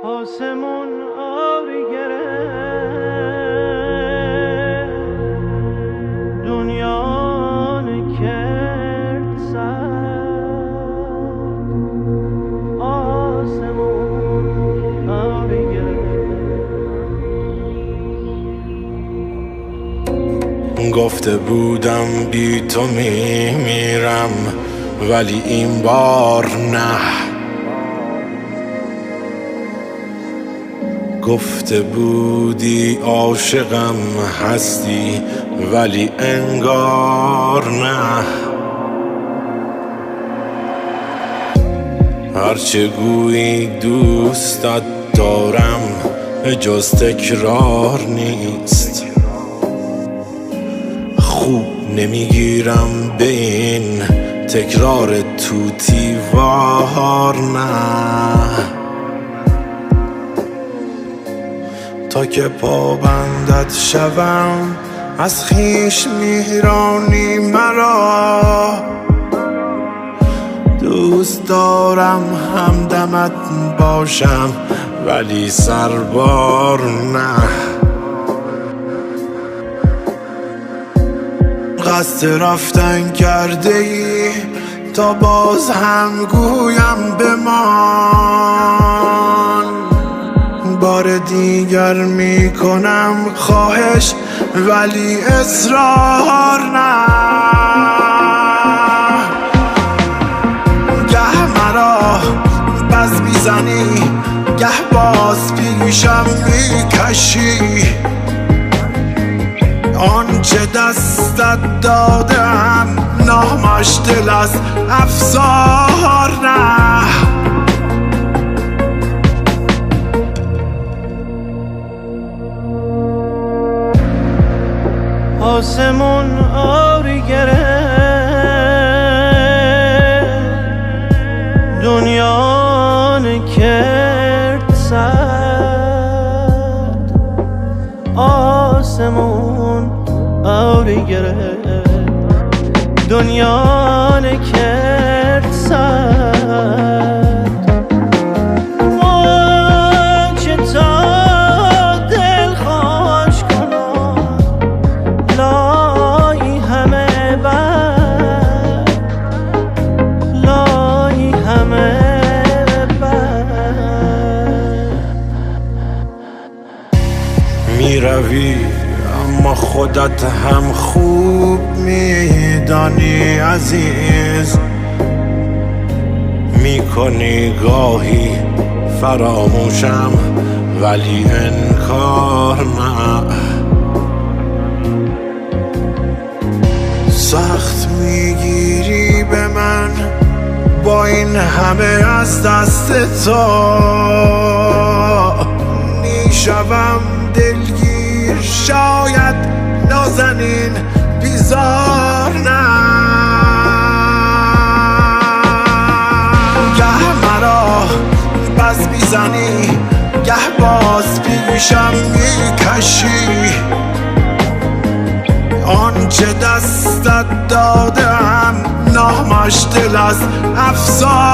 آسمون آبی گرفت، دنیا کرد سرد. آسمون آبی گرفت. گفته بودم بی تو میمیرم، ولی این بار نه. گفته بودی عاشقم هستی، ولی انگار نه. هرچه گویی دوستت دارم جز تکرار نیست. خوب نمیگیرم به این تکرار توتی وار نه. تا که پابندت شوم از خویش میرانی مرا. دوست دارم همدمت باشم ولی سربار نه. قصد رفتن کرده ای تا باز هم گویم بمان. بار دیگر میکنم خواهش ولی اصرار نه. گه مرا بز میزنی گه باز پیشم میکشی. آنچه دستت دادم نامش دل از افسار نه. آسمون آبی گرفت، دنیا کرد سرد. آسمون آبی گرفت، دنیا کرد سرد. میروی اما خودت هم خوب میدانی عزیز. میکنی گاهی فراموشم ولی انکار نه. سخت میگیری به من با این همه از دست تو. میشوم دلگیر شاید نازنین بیزار نه. گه مرا بز میزنی گه باز پیشم میکشی. آنچه دستت دادم نامش دل از افسار